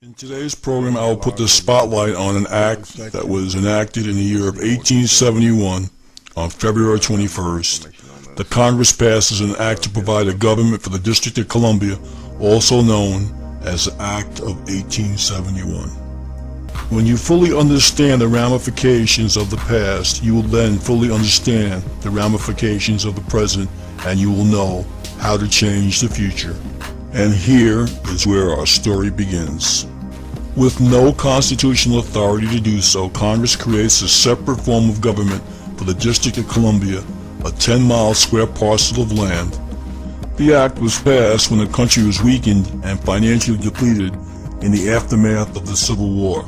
In today's program, I will put the spotlight on an act that was enacted in the year of 1871 on February 21st. The Congress passes an act to provide a government for the District of Columbia, also known as the Act of 1871. When you fully understand the ramifications of the past, you will then fully understand the ramifications of the present, and you will know how to change the future. And here is where our story begins. With no constitutional authority to do so, Congress creates a separate form of government for the District of Columbia, a 10-mile square parcel of land. The act was passed when the country was weakened and financially depleted in the aftermath of the Civil War.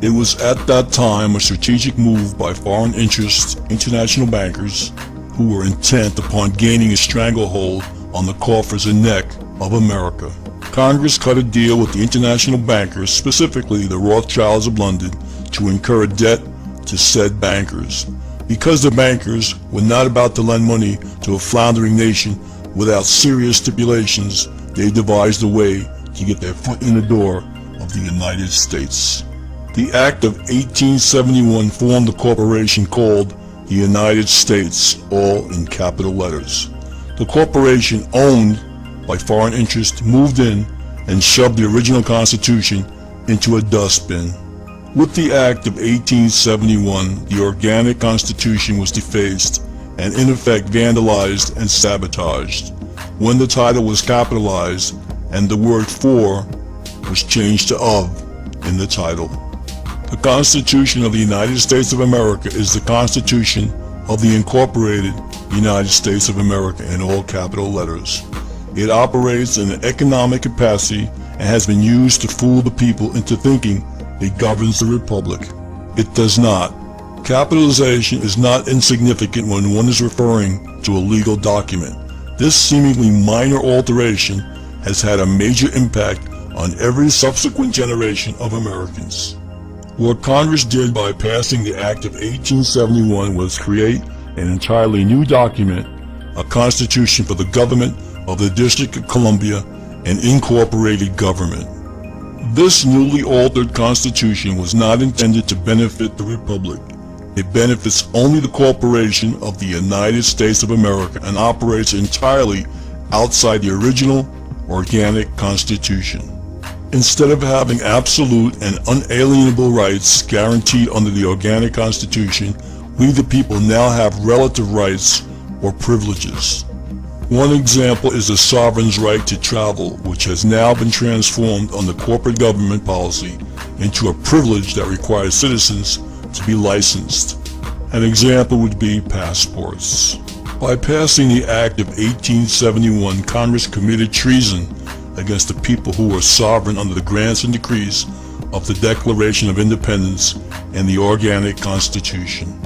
It was at that time a strategic move by foreign interest international bankers who were intent upon gaining a stranglehold on the coffers and neck of America. Congress cut a deal with the international bankers, specifically the Rothschilds of London, to incur a debt to said bankers. Because the bankers were not about to lend money to a floundering nation without serious stipulations, they devised a way to get their foot in the door of the United States. The Act of 1871 formed a corporation called the United States, all in capital letters. The corporation, owned by foreign interest, moved in and shoved the original Constitution into a dustbin. With the Act of 1871, the organic Constitution was defaced and in effect vandalized and sabotaged. When the title was capitalized and the word "for" was changed to "of" in the title. The Constitution of the United States of America is the Constitution of the Incorporated United States of America in all capital letters. It operates in an economic capacity and has been used to fool the people into thinking it governs the republic. It does not. Capitalization is not insignificant when one is referring to a legal document. This seemingly minor alteration has had a major impact on every subsequent generation of Americans. What Congress did by passing the Act of 1871 was create an entirely new document, a constitution for the government of the District of Columbia, an incorporated government. This newly altered constitution was not intended to benefit the republic. It benefits only the corporation of the United States of America and operates entirely outside the original organic constitution. Instead of having absolute and unalienable rights guaranteed under the organic constitution, we the people now have relative rights or privileges. One example is the sovereign's right to travel, which has now been transformed under corporate government policy into a privilege that requires citizens to be licensed. An example would be passports. By passing the Act of 1871, Congress committed treason against the people who were sovereign under the grants and decrees of the Declaration of Independence and the Organic Constitution.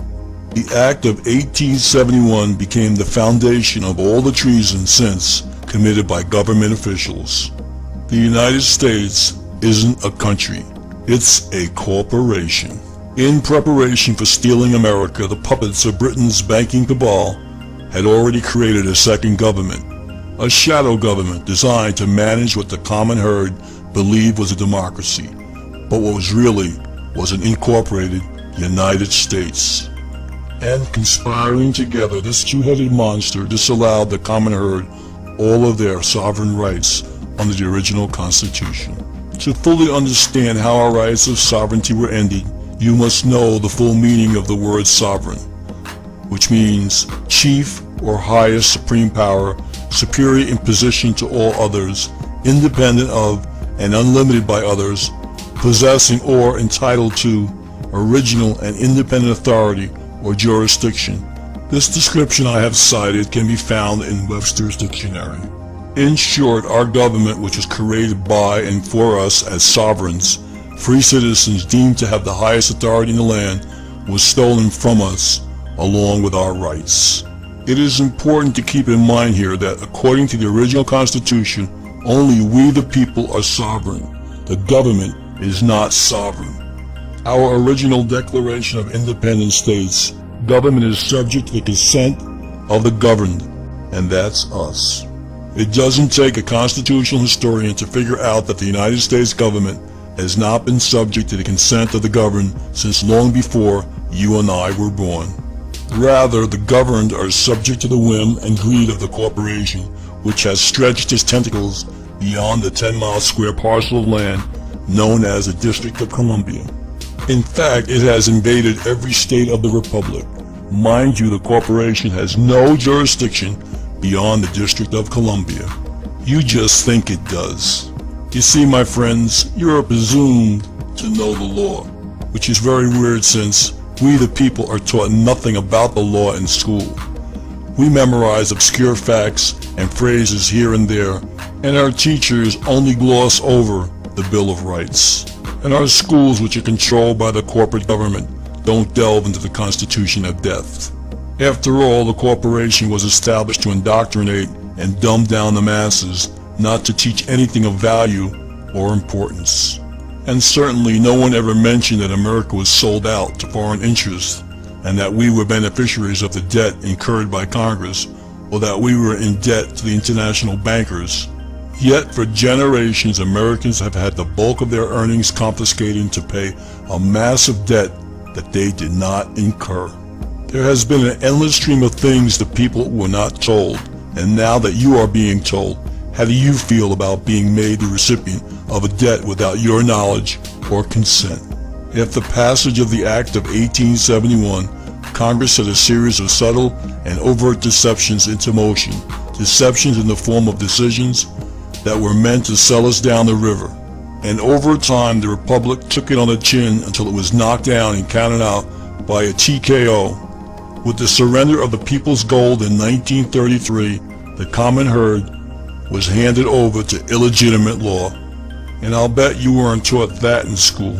The Act of 1871 became the foundation of all the treason since committed by government officials. The United States isn't a country, it's a corporation. In preparation for stealing America, the puppets of Britain's banking cabal had already created a second government, a shadow government designed to manage what the common herd believed was a democracy, but what was really was an incorporated United States. And conspiring together, this two-headed monster disallowed the common herd all of their sovereign rights under the original Constitution. To fully understand how our rights of sovereignty were ended, you must know the full meaning of the word sovereign, which means chief or highest supreme power, superior in position to all others, independent of and unlimited by others, possessing or entitled to original and independent authority or jurisdiction. This description I have cited can be found in Webster's dictionary. In short, our government, which was created by and for us as sovereigns, free citizens deemed to have the highest authority in the land, was stolen from us along with our rights. It is important to keep in mind here that according to the original Constitution, only we the people are sovereign. The government is not sovereign. Our original Declaration of Independence states, government is subject to the consent of the governed, and that's us. It doesn't take a constitutional historian to figure out that the United States government has not been subject to the consent of the governed since long before you and I were born. Rather, the governed are subject to the whim and greed of the corporation, which has stretched its tentacles beyond the 10-mile square parcel of land known as the District of Columbia. In fact, it has invaded every state of the Republic. Mind you, the corporation has no jurisdiction beyond the District of Columbia. You just think it does. You see, my friends, you are presumed to know the law, which is very weird since we the people are taught nothing about the law in school. We memorize obscure facts and phrases here and there, and our teachers only gloss over the Bill of Rights. And our schools, which are controlled by the corporate government, don't delve into the Constitution of Death. After all, the corporation was established to indoctrinate and dumb down the masses, not to teach anything of value or importance. And certainly no one ever mentioned that America was sold out to foreign interests, and that we were beneficiaries of the debt incurred by Congress, or that we were in debt to the international bankers. Yet for generations, Americans have had the bulk of their earnings confiscated to pay a massive debt that they did not incur. There has been an endless stream of things the people were not told, and now that you are being told, how do you feel about being made the recipient of a debt without your knowledge or consent? After the passage of the Act of 1871, Congress set a series of subtle and overt deceptions into motion, deceptions in the form of decisions that were meant to sell us down the river. And over time, the Republic took it on the chin until it was knocked down and counted out by a TKO. With the surrender of the people's gold in 1933, the common herd was handed over to illegitimate law. And I'll bet you weren't taught that in school.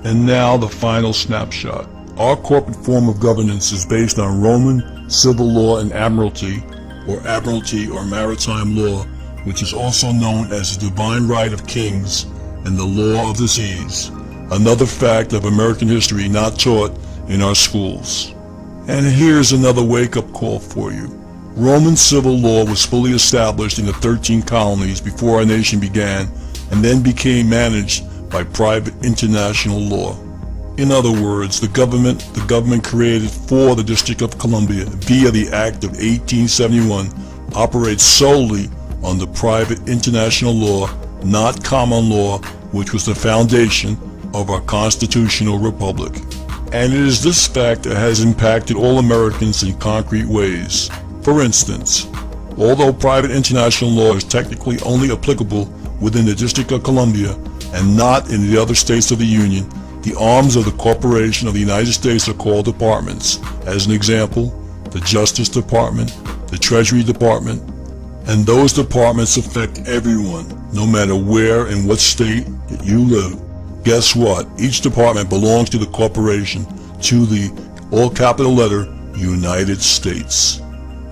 And now the final snapshot. Our corporate form of governance is based on Roman civil law and admiralty or maritime law, which is also known as the divine right of kings and the law of the seas, another fact of American history not taught in our schools. And here's another wake-up call for you. Roman civil law was fully established in the 13 colonies before our nation began, and then became managed by private international law. In other words, the government created for the District of Columbia via the Act of 1871 operates solely under private international law, not common law, which was the foundation of our constitutional republic. And it is this fact that has impacted all Americans in concrete ways. For instance, although private international law is technically only applicable within the District of Columbia and not in the other states of the Union, the arms of the corporation of the United States are called departments. As an example, the Justice Department, the Treasury Department, and those departments affect everyone, no matter where and what state that you live. Guess what? Each department belongs to the corporation, to the all capital letter United States.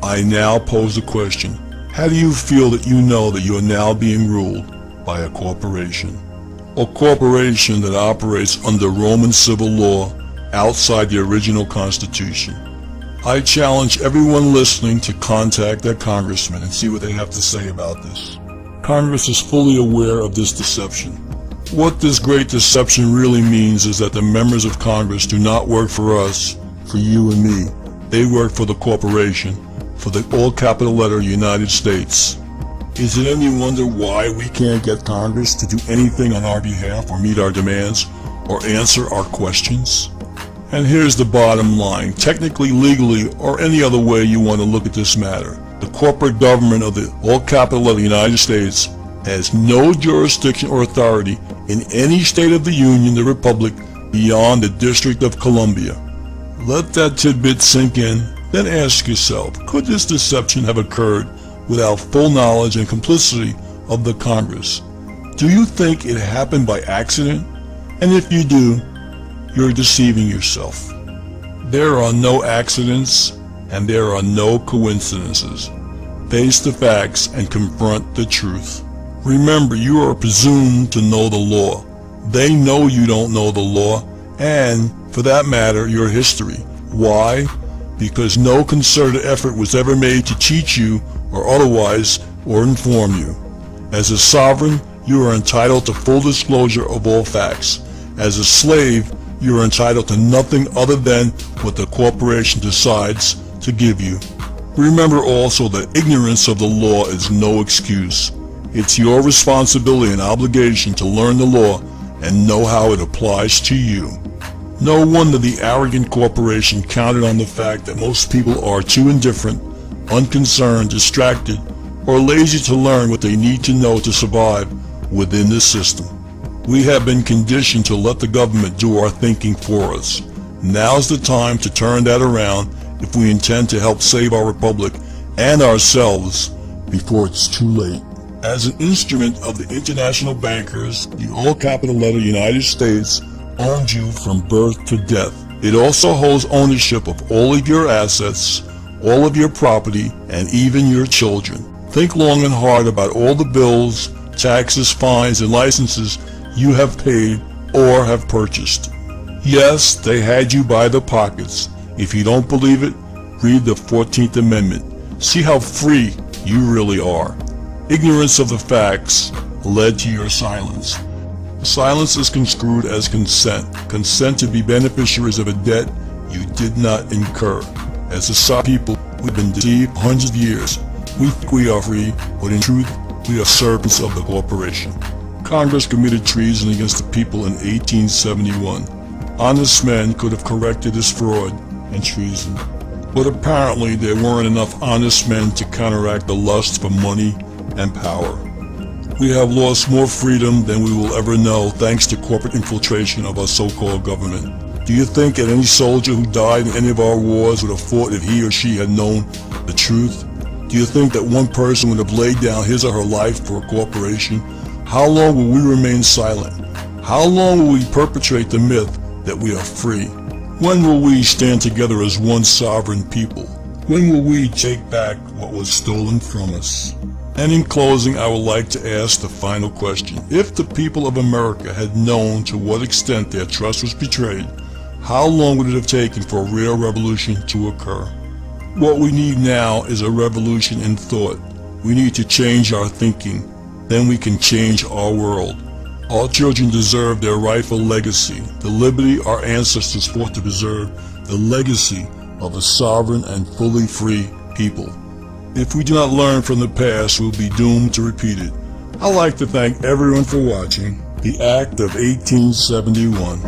I now pose the question, how do you feel that you know that you are now being ruled by a corporation? A corporation that operates under Roman civil law outside the original Constitution. I challenge everyone listening to contact their congressman and see what they have to say about this. Congress is fully aware of this deception. What this great deception really means is that the members of Congress do not work for us, for you and me. They work for the corporation, for the all capital letter United States. Is it any wonder why we can't get Congress to do anything on our behalf or meet our demands or answer our questions? And here's the bottom line. Technically, legally, or any other way you want to look at this matter, the corporate government of the all capital of the United States has no jurisdiction or authority in any state of the Union, the Republic, beyond the District of Columbia. Let that tidbit sink in, then ask yourself, could this deception have occurred without full knowledge and complicity of the Congress? Do you think it happened by accident? And if you do, you're deceiving yourself. There are no accidents and there are no coincidences. Face the facts and confront the truth. Remember, you are presumed to know the law. They know you don't know the law and, for that matter, your history. Why? Because no concerted effort was ever made to teach you or otherwise or inform you. As a sovereign you are entitled to full disclosure of all facts. As a slave, you are entitled to nothing other than what the corporation decides to give you. Remember also that ignorance of the law is no excuse. It's your responsibility and obligation to learn the law and know how it applies to you. No wonder the arrogant corporation counted on the fact that most people are too indifferent, unconcerned, distracted, or lazy to learn what they need to know to survive within this system. We have been conditioned to let the government do our thinking for us. Now's the time to turn that around if we intend to help save our republic and ourselves before it's too late. As an instrument of the international bankers, the all-capital letter United States owns you from birth to death. It also holds ownership of all of your assets, all of your property, and even your children. Think long and hard about all the bills, taxes, fines, and licenses you have paid or have purchased. Yes, they had you by the pockets. If you don't believe it, read the 14th Amendment. See how free you really are. Ignorance of the facts led to your silence. Silence is construed as consent. Consent to be beneficiaries of a debt you did not incur. As a South people, we've been deceived hundreds of years. We think we are free, but in truth, we are servants of the corporation. Congress committed treason against the people in 1871. Honest men could have corrected this fraud and treason, but apparently there weren't enough honest men to counteract the lust for money and power. We have lost more freedom than we will ever know thanks to corporate infiltration of our so-called government. Do you think that any soldier who died in any of our wars would have fought if he or she had known the truth? Do you think that one person would have laid down his or her life for a corporation? How long will we remain silent? How long will we perpetrate the myth that we are free? When will we stand together as one sovereign people? When will we take back what was stolen from us? And in closing, I would like to ask the final question. If the people of America had known to what extent their trust was betrayed, how long would it have taken for a real revolution to occur? What we need now is a revolution in thought. We need to change our thinking. Then we can change our world. Our children deserve their rightful legacy, the liberty our ancestors fought to preserve, the legacy of a sovereign and fully free people. If we do not learn from the past, we'll be doomed to repeat it. I'd like to thank everyone for watching The Act of 1871.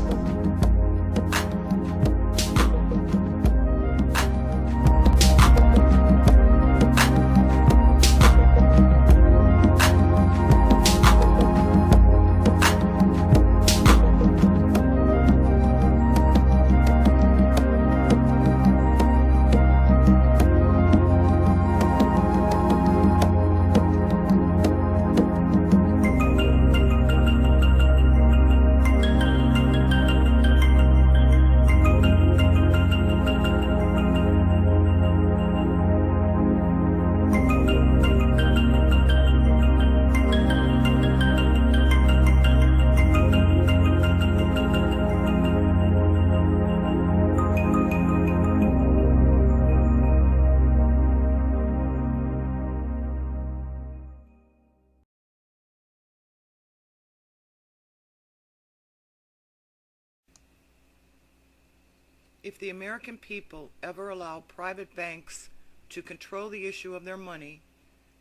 If the American people ever allow private banks to control the issue of their money,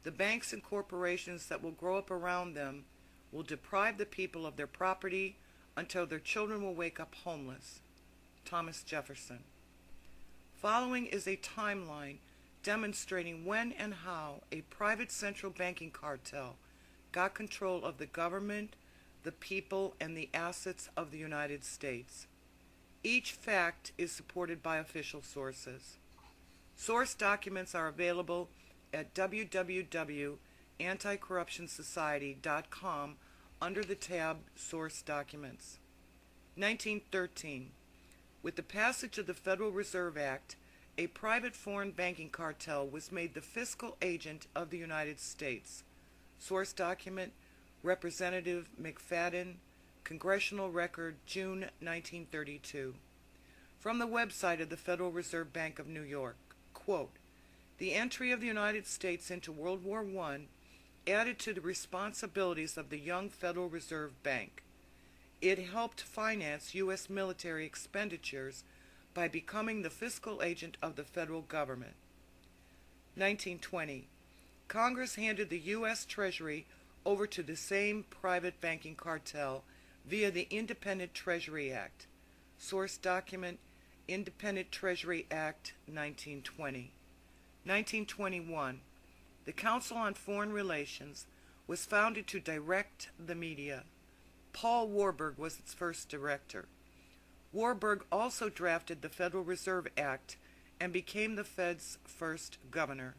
the banks and corporations that will grow up around them will deprive the people of their property until their children will wake up homeless. Thomas Jefferson. Following is a timeline demonstrating when and how a private central banking cartel got control of the government, the people, and the assets of the United States. Each fact is supported by official sources. Source documents are available at www.anticorruptionsociety.com under the tab Source Documents. 1913. With the passage of the Federal Reserve Act, a private foreign banking cartel was made the fiscal agent of the United States. Source document, Representative McFadden, Congressional Record, June 1932. From the website of the Federal Reserve Bank of New York, quote, "The entry of the United States into World War I added to the responsibilities of the young Federal Reserve Bank. It helped finance U.S. military expenditures by becoming the fiscal agent of the federal government. 1920. Congress handed the U.S. Treasury over to the same private banking cartel via the Independent Treasury Act. Source document, Independent Treasury Act, 1920. 1921. The Council on Foreign Relations was founded to direct the media. Paul Warburg was its first director. Warburg also drafted the Federal Reserve Act and became the Fed's first governor.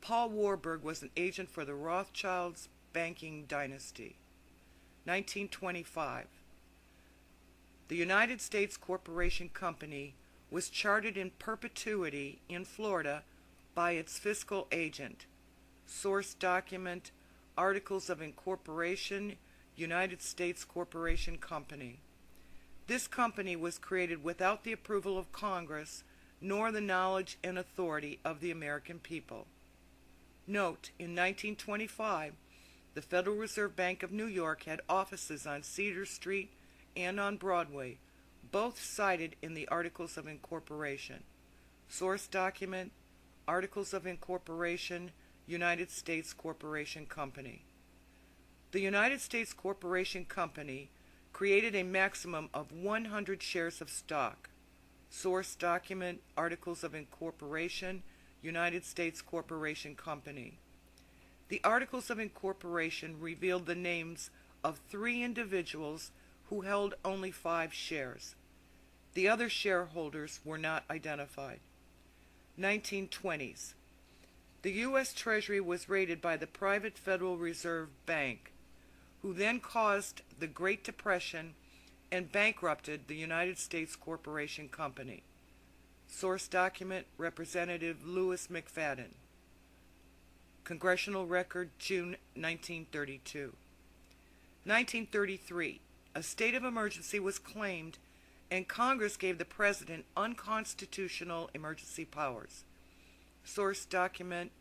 Paul Warburg was an agent for the Rothschilds banking dynasty. 1925. The United States Corporation Company was chartered in perpetuity in Florida by its fiscal agent. Source document, Articles of Incorporation, United States Corporation Company. This company was created without the approval of Congress, nor the knowledge and authority of the American people. Note, in 1925, the Federal Reserve Bank of New York had offices on Cedar Street and on Broadway, both cited in the Articles of Incorporation. Source document, Articles of Incorporation, United States Corporation Company. The United States Corporation Company created a maximum of 100 shares of stock. Source document, Articles of Incorporation, United States Corporation Company. The Articles of Incorporation revealed the names of 3 individuals who held only 5 shares. The other shareholders were not identified. 1920s. The U.S. Treasury was raided by the private Federal Reserve Bank, who then caused the Great Depression and bankrupted the United States Corporation Company. Source document, Representative Louis McFadden. Congressional Record, June 1932. 1933. A state of emergency was claimed, and Congress gave the President unconstitutional emergency powers. Source document,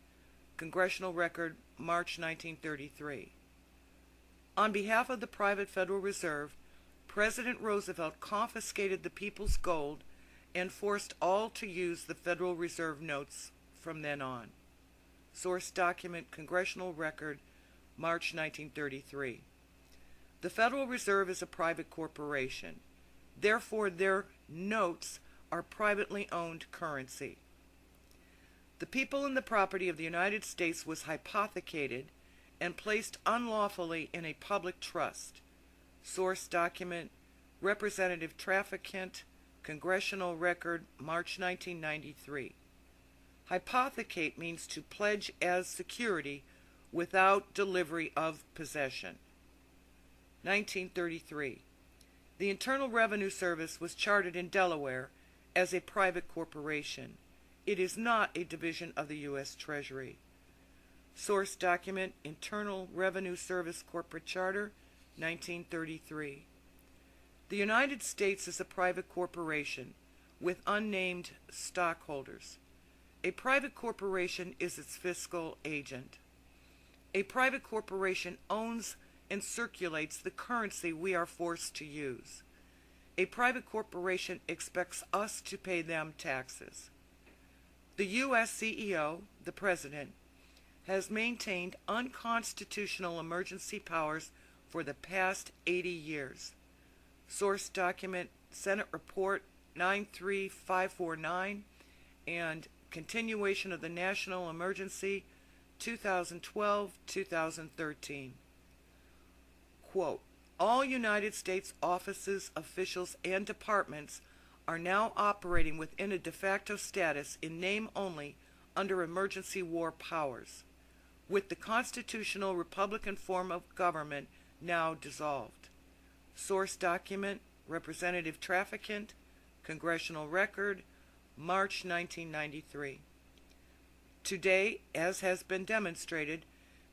Congressional Record, March 1933. On behalf of the private Federal Reserve, President Roosevelt confiscated the people's gold and forced all to use the Federal Reserve notes from then on. Source document, Congressional Record, March 1933. The Federal Reserve is a private corporation. Therefore, their notes are privately owned currency. The people and the property of the United States was hypothecated and placed unlawfully in a public trust. Source document, Representative Traficant, Congressional Record, March 1993. Hypothecate means to pledge as security without delivery of possession. 1933. The Internal Revenue Service was chartered in Delaware as a private corporation. It is not a division of the U.S. Treasury. Source document, Internal Revenue Service Corporate Charter, 1933. The United States is a private corporation with unnamed stockholders. A private corporation is its fiscal agent. A private corporation owns and circulates the currency we are forced to use. A private corporation expects us to pay them taxes. The U.S. CEO, the President, has maintained unconstitutional emergency powers for the past 80 years. Source document, Senate Report 93549 and Continuation of the National Emergency 2012-2013. Quote, all United States offices, officials, and departments are now operating within a de facto status in name only under emergency war powers, with the constitutional Republican form of government now dissolved. Source document, Representative Traficant, Congressional Record, March 1993. Today, as has been demonstrated,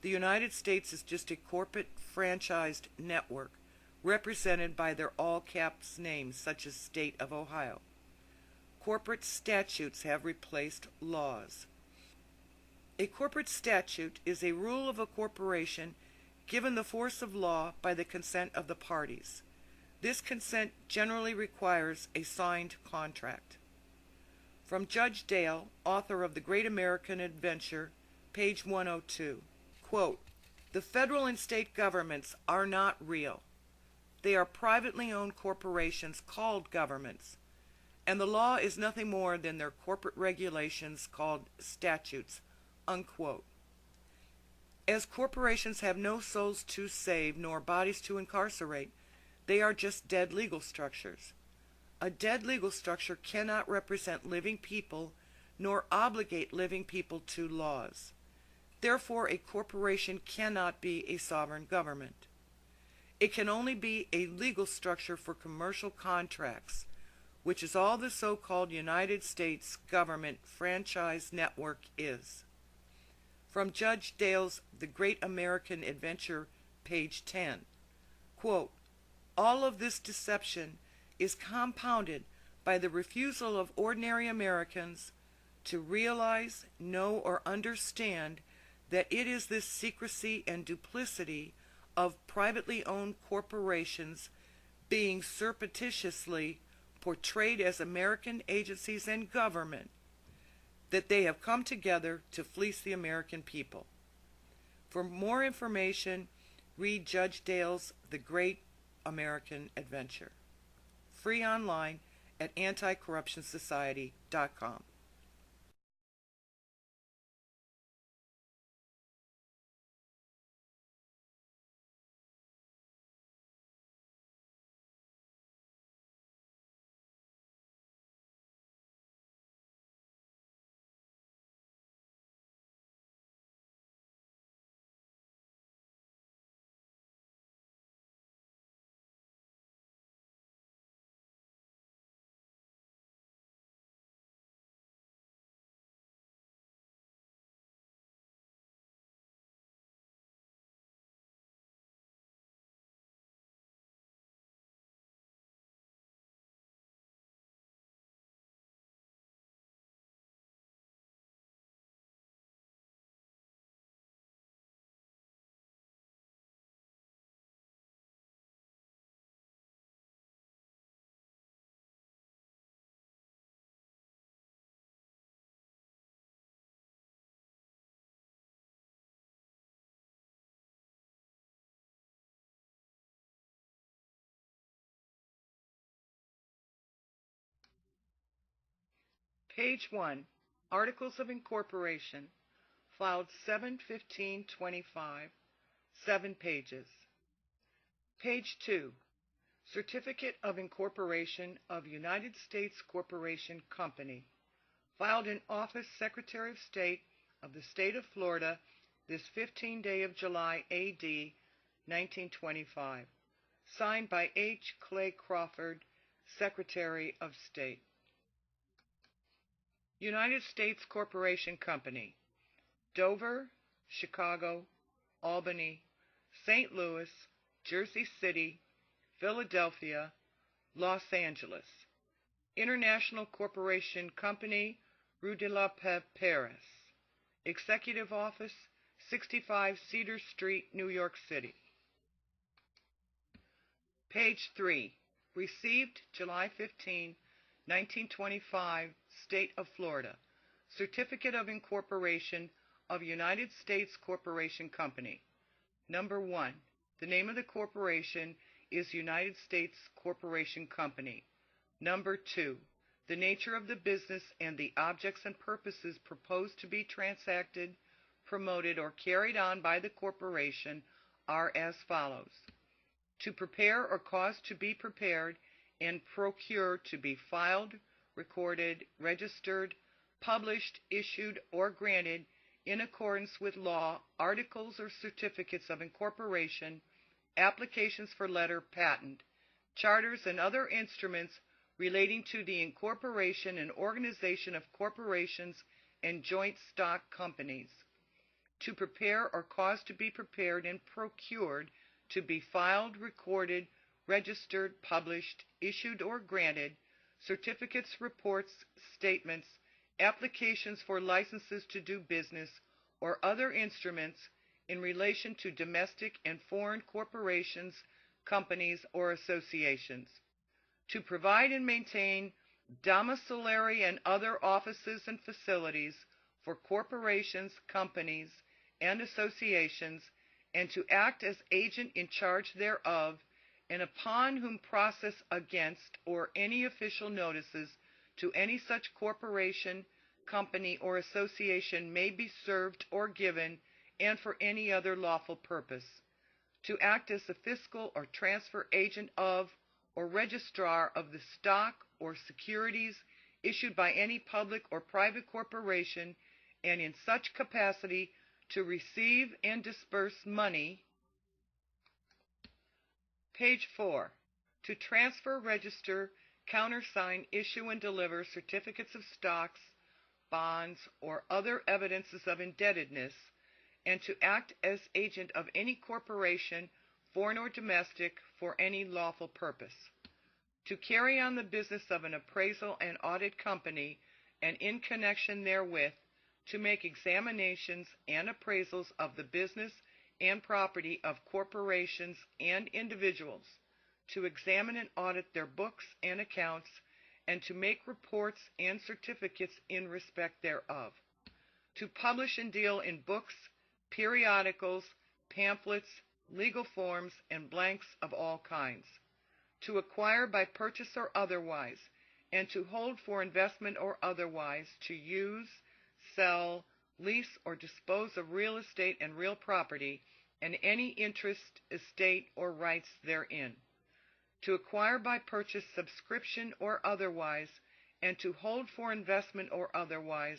the United States is just a corporate franchised network represented by their all-caps names such as State of Ohio. Corporate statutes have replaced laws. A corporate statute is a rule of a corporation given the force of law by the consent of the parties. This consent generally requires a signed contract. From Judge Dale, author of The Great American Adventure, page 102, quote, "The federal and state governments are not real. They are privately owned corporations called governments, and the law is nothing more than their corporate regulations called statutes," unquote. As corporations have no souls to save nor bodies to incarcerate, they are just dead legal structures. A dead legal structure cannot represent living people nor obligate living people to laws. Therefore, a corporation cannot be a sovereign government. It can only be a legal structure for commercial contracts, which is all the so-called United States government franchise network is. From Judge Dale's The Great American Adventure, page 10, quote, "All of this deception is compounded by the refusal of ordinary Americans to realize, know, or understand that it is this secrecy and duplicity of privately owned corporations being surreptitiously portrayed as American agencies and government that they have come together to fleece the American people." For more information, read Judge Dale's The Great American Adventure. Free online at anticorruptionsociety.com. Page 1, Articles of Incorporation, filed 7/15/25, 7 pages. Page 2, Certificate of Incorporation of United States Corporation Company, filed in Office Secretary of State of the State of Florida this 15th day of July, A.D. 1925. Signed by H. Clay Crawford, Secretary of State. United States Corporation Company, Dover, Chicago, Albany, St. Louis, Jersey City, Philadelphia, Los Angeles. International Corporation Company, Rue de la Paix, Paris. Executive Office, 65 Cedar Street, New York City. Page 3. Received July 15, 1925, State of Florida. Certificate of Incorporation of United States Corporation Company. Number 1. The name of the corporation is United States Corporation Company. Number 2. The nature of the business and the objects and purposes proposed to be transacted, promoted, or carried on by the corporation are as follows: to prepare or cause to be prepared and procure to be filed, recorded, registered, published, issued, or granted in accordance with law, articles or certificates of incorporation, applications for letter patent, charters, and other instruments relating to the incorporation and organization of corporations and joint stock companies. To prepare or cause to be prepared and procured to be filed, recorded, registered, published, issued, or granted, certificates, reports, statements, applications for licenses to do business, or other instruments in relation to domestic and foreign corporations, companies, or associations, to provide and maintain domiciliary and other offices and facilities for corporations, companies, and associations, and to act as agent in charge thereof, and upon whom process against or any official notices to any such corporation, company, or association may be served or given, and for any other lawful purpose, to act as the fiscal or transfer agent of or registrar of the stock or securities issued by any public or private corporation, and in such capacity to receive and disburse money. Page 4. To transfer, register, countersign, issue, and deliver certificates of stocks, bonds, or other evidences of indebtedness, and to act as agent of any corporation, foreign or domestic, for any lawful purpose. To carry on the business of an appraisal and audit company, and in connection therewith, to make examinations and appraisals of the business and property of corporations and individuals, to examine and audit their books and accounts, and to make reports and certificates in respect thereof, to publish and deal in books, periodicals, pamphlets, legal forms, and blanks of all kinds, to acquire by purchase or otherwise, and to hold for investment or otherwise, to use, sell, lease, or dispose of real estate and real property, and any interest, estate, or rights therein, to acquire by purchase, subscription, or otherwise, and to hold for investment or otherwise,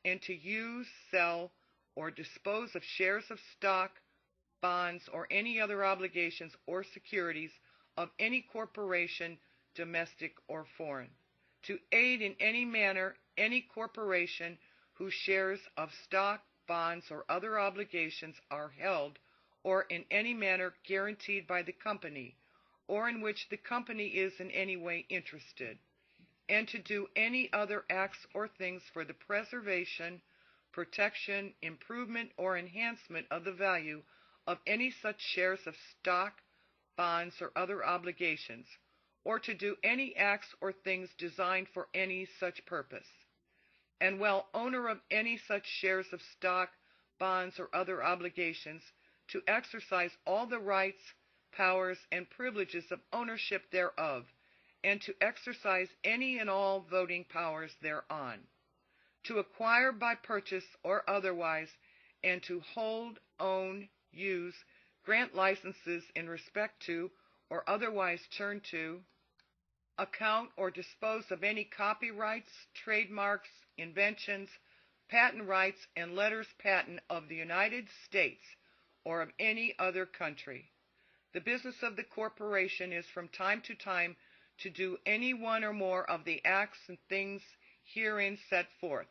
and to use, sell, or dispose of shares of stock, bonds, or any other obligations or securities of any corporation, domestic or foreign, to aid in any manner any corporation whose shares of stock, bonds, or other obligations are held or in any manner guaranteed by the company, or in which the company is in any way interested, and to do any other acts or things for the preservation, protection, improvement, or enhancement of the value of any such shares of stock, bonds, or other obligations, or to do any acts or things designed for any such purpose. And while owner of any such shares of stock, bonds, or other obligations, to exercise all the rights, powers, and privileges of ownership thereof, and to exercise any and all voting powers thereon, to acquire by purchase or otherwise, and to hold, own, use, grant licenses in respect to, or otherwise turn to, account or dispose of any copyrights, trademarks, inventions, patent rights, and letters patent of the United States or of any other country. The business of the corporation is from time to time to do any one or more of the acts and things herein set forth,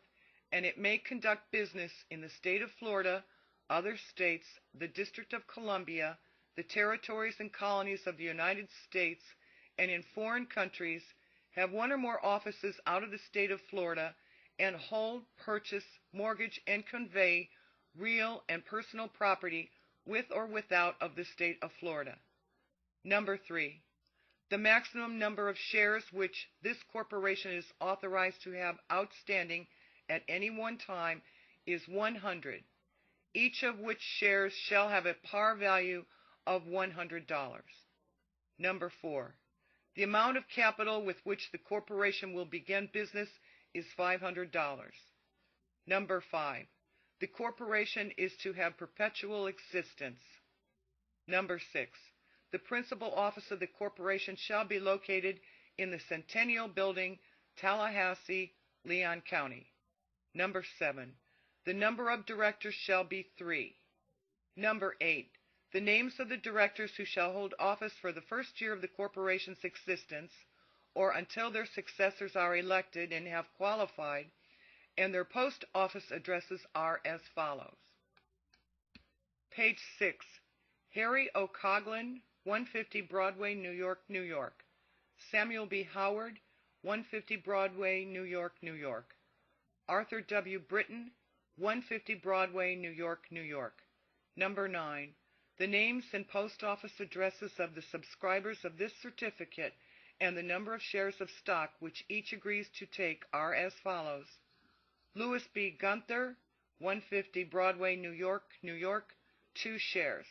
and it may conduct business in the state of Florida, other states, the District of Columbia, the territories and colonies of the United States, and in foreign countries, have one or more offices out of the state of Florida, and hold, purchase, mortgage, and convey real and personal property with or without of the state of Florida. Number 3. The maximum number of shares which this corporation is authorized to have outstanding at any one time is 100, each of which shares shall have a par value of $100. Number 4. The amount of capital with which the corporation will begin business is $500. Number 5. The corporation is to have perpetual existence. Number 6. The principal office of the corporation shall be located in the Centennial Building, Tallahassee, Leon County. Number 7. The number of directors shall be 3. Number 8. The names of the directors who shall hold office for the first year of the corporation's existence, or until their successors are elected and have qualified, and their post office addresses are as follows. Page 6. Harry O. Coughlin, 150 Broadway, New York, New York. Samuel B. Howard, 150 Broadway, New York, New York. Arthur W. Britton, 150 Broadway, New York, New York. Number 9. The names and post office addresses of the subscribers of this certificate and the number of shares of stock which each agrees to take are as follows. Louis B. Gunther, 150 Broadway, New York, New York, 2 shares.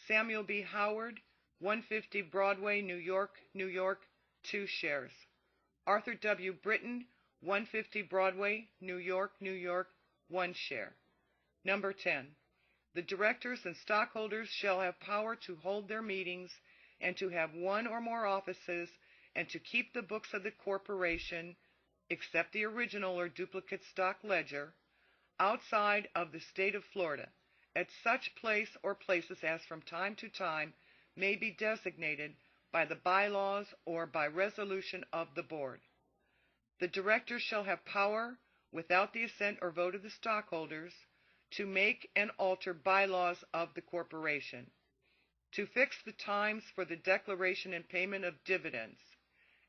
Samuel B. Howard, 150 Broadway, New York, New York, 2 shares. Arthur W. Britton, 150 Broadway, New York, New York, 1 share. Number 10. The directors and stockholders shall have power to hold their meetings and to have one or more offices and to keep the books of the corporation, except the original or duplicate stock ledger, outside of the state of Florida, at such place or places as from time to time may be designated by the bylaws or by resolution of the board. The directors shall have power, without the assent or vote of the stockholders, to make and alter bylaws of the corporation, to fix the times for the declaration and payment of dividends,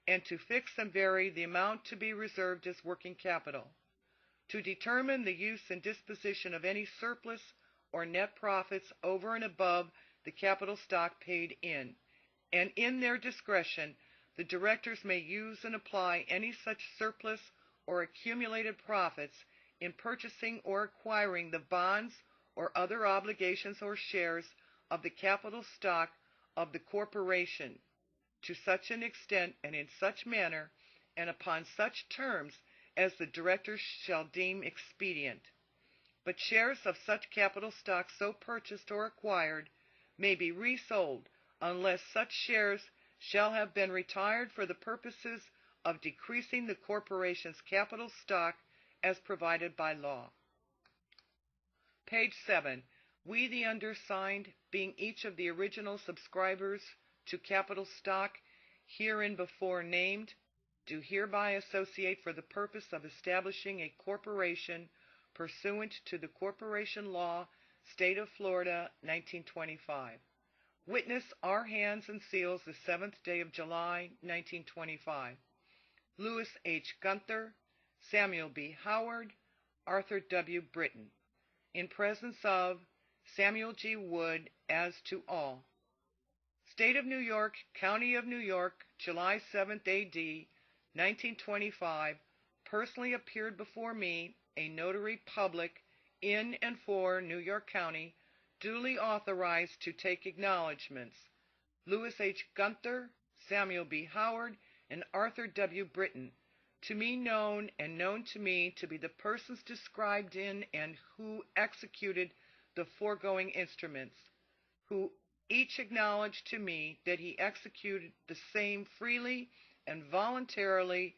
and to fix and vary the amount to be reserved as working capital, to determine the use and disposition of any surplus or net profits over and above the capital stock paid in, and in their discretion the directors may use and apply any such surplus or accumulated profits in purchasing or acquiring the bonds or other obligations or shares of the capital stock of the corporation to such an extent and in such manner and upon such terms as the directors shall deem expedient. But shares of such capital stock so purchased or acquired may be resold unless such shares shall have been retired for the purposes of decreasing the corporation's capital stock as provided by law. Page 7. We, the undersigned, being each of the original subscribers to capital stock hereinbefore named, do hereby associate for the purpose of establishing a corporation pursuant to the Corporation Law, State of Florida, 1925. Witness our hands and seals the 7th day of July, 1925. Louis H. Gunther, Samuel B. Howard, Arthur W. Britton. In presence of Samuel G. Wood, as to all. State of New York, County of New York, July 7th A.D., 1925, personally appeared before me, a notary public, in and for New York County, duly authorized to take acknowledgments. Louis H. Gunther, Samuel B. Howard, and Arthur W. Britton, to me known and known to me to be the persons described in and who executed the foregoing instruments, who each acknowledged to me that he executed the same freely and voluntarily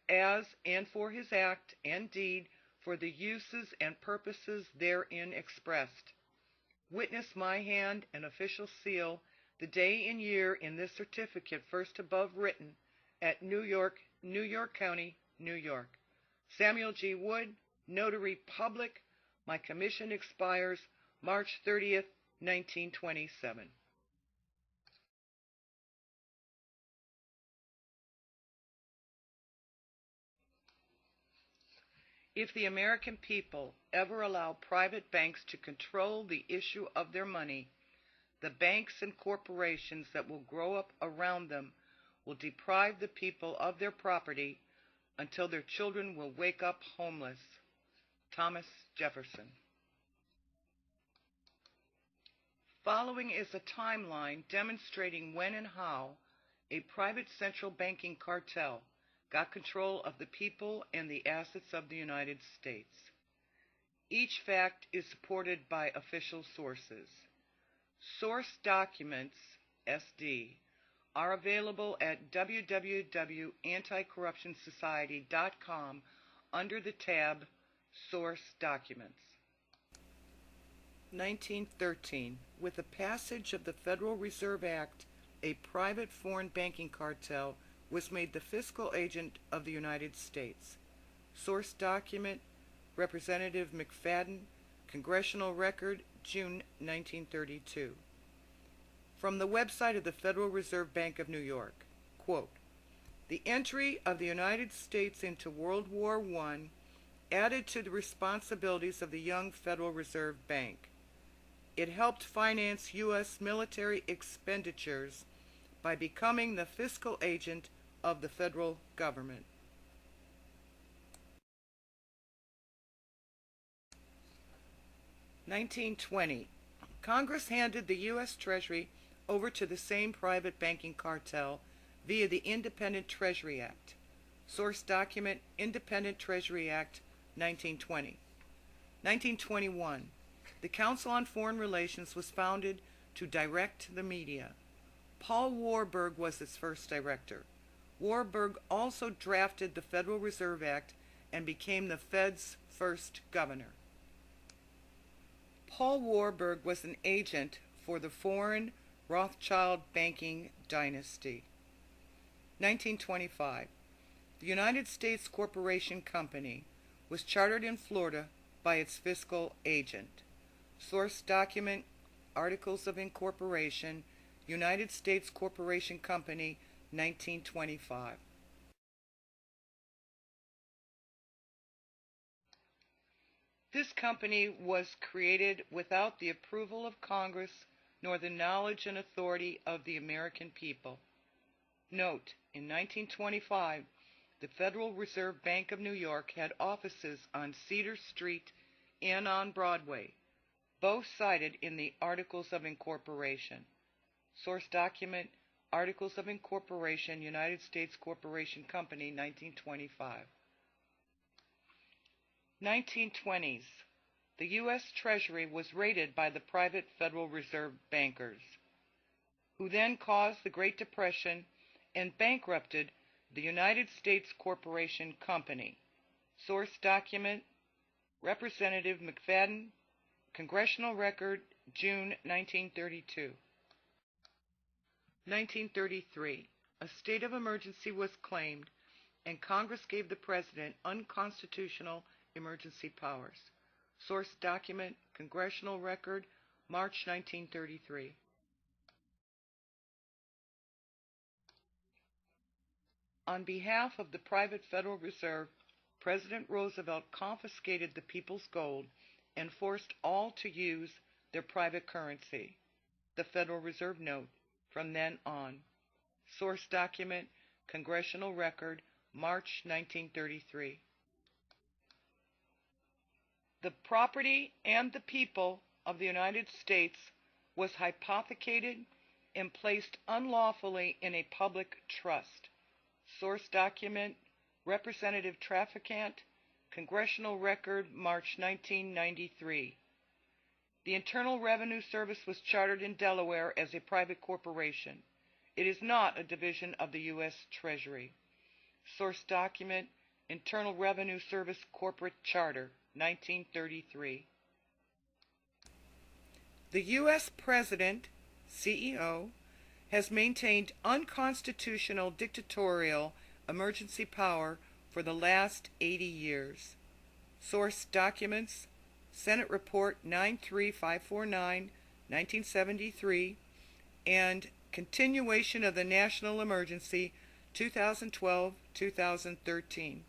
as and for his act and deed for the uses and purposes therein expressed. Witness my hand and official seal the day and year in this certificate first above written at New York, New York County, New York. Samuel G. Wood, Notary Public. My commission expires March 30th, 1927. If the American people ever allow private banks to control the issue of their money, the banks and corporations that will grow up around them will deprive the people of their property until their children will wake up homeless. Thomas Jefferson. Following is a timeline demonstrating when and how a private central banking cartel got control of the people and the assets of the United States. Each fact is supported by official sources. Source documents, SD, are available at www.anticorruptionsociety.com under the tab Source Documents. 1913. With the passage of the Federal Reserve Act, a private foreign banking cartel was made the fiscal agent of the United States. Source document, Representative McFadden, Congressional Record, June 1932. From the website of the Federal Reserve Bank of New York, quote, "The entry of the United States into World War I added to the responsibilities of the young Federal Reserve Bank. It helped finance U.S. military expenditures by becoming the fiscal agent of the federal government. (1920) Congress handed the U.S. Treasury over to the same private banking cartel via the Independent Treasury Act. Source document: Independent Treasury Act, 1920. 1921. The Council on Foreign Relations was founded to direct the media. Paul Warburg was its first director. Warburg also drafted the Federal Reserve Act and became the Fed's first governor. Paul Warburg was an agent for the foreign Rothschild banking dynasty. 1925. The United States Corporation Company was chartered in Florida by its fiscal agent. Source document: Articles of Incorporation, United States Corporation Company, 1925. This company was created without the approval of Congress nor the knowledge and authority of the American people. Note: in 1925, the Federal Reserve Bank of New York had offices on Cedar Street and on Broadway, both cited in the Articles of Incorporation. Source document: Articles of Incorporation, United States Corporation Company, 1925. 1920s. The U.S. Treasury was raided by the private Federal Reserve bankers, who then caused the Great Depression and bankrupted the United States Corporation Company. Source document: Representative McFadden, Congressional Record, June 1932. 1933. A state of emergency was claimed, and Congress gave the President unconstitutional emergency powers. Source document: Congressional Record, March 1933. On behalf of the private Federal Reserve, President Roosevelt confiscated the people's gold and forced all to use their private currency, the Federal Reserve note, from then on. Source document: Congressional Record, March 1933. The property and the people of the United States was hypothecated and placed unlawfully in a public trust. Source document: Representative Trafficant, Congressional Record, March 1993. The Internal Revenue Service was chartered in Delaware as a private corporation. It is not a division of the U.S. Treasury. Source document: Internal Revenue Service Corporate Charter, 1933. The U.S. President, CEO, has maintained unconstitutional dictatorial emergency power for the last 80 years. Source documents: Senate Report 93549, 1973, and Continuation of the National Emergency, 2012-2013.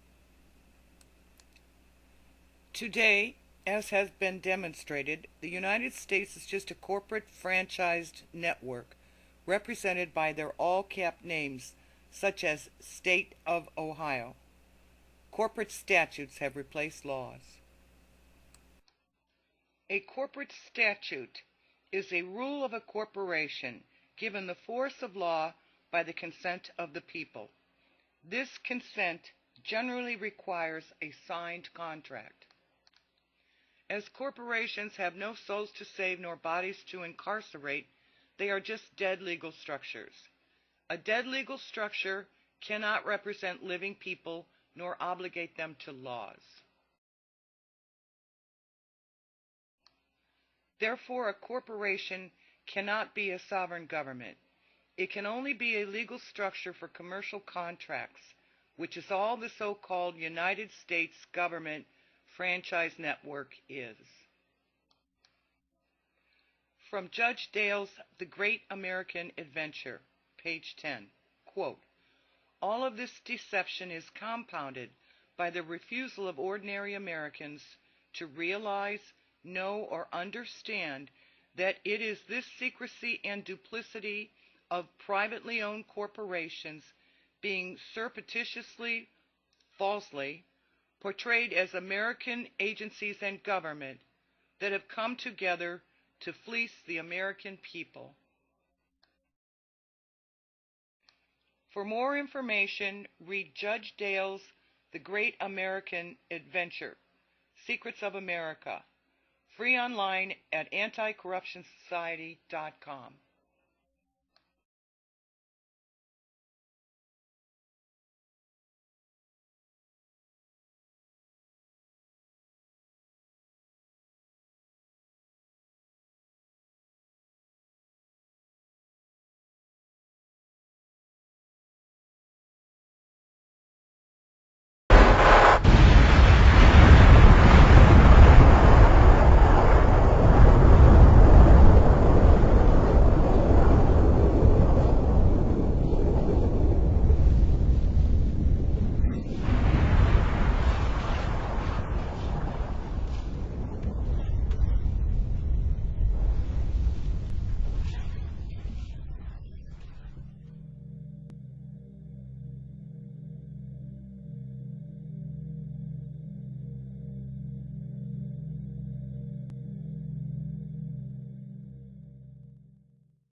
Today, as has been demonstrated, the United States is just a corporate franchised network represented by their all-cap names, such as State of Ohio. Corporate statutes have replaced laws. A corporate statute is a rule of a corporation given the force of law by the consent of the people. This consent generally requires a signed contract. As corporations have no souls to save nor bodies to incarcerate, they are just dead legal structures. A dead legal structure cannot represent living people nor obligate them to laws. Therefore, a corporation cannot be a sovereign government. It can only be a legal structure for commercial contracts, which is all the so-called United States government franchise network is. From Judge Dale's The Great American Adventure, page 10, quote, "All of this deception is compounded by the refusal of ordinary Americans to realize, know, or understand that it is this secrecy and duplicity of privately owned corporations being surreptitiously, falsely, portrayed as American agencies and government that have come together to fleece the American people. For more information, read Judge Dale's The Great American Adventure, Secrets of America, free online at anticorruptionsociety.com.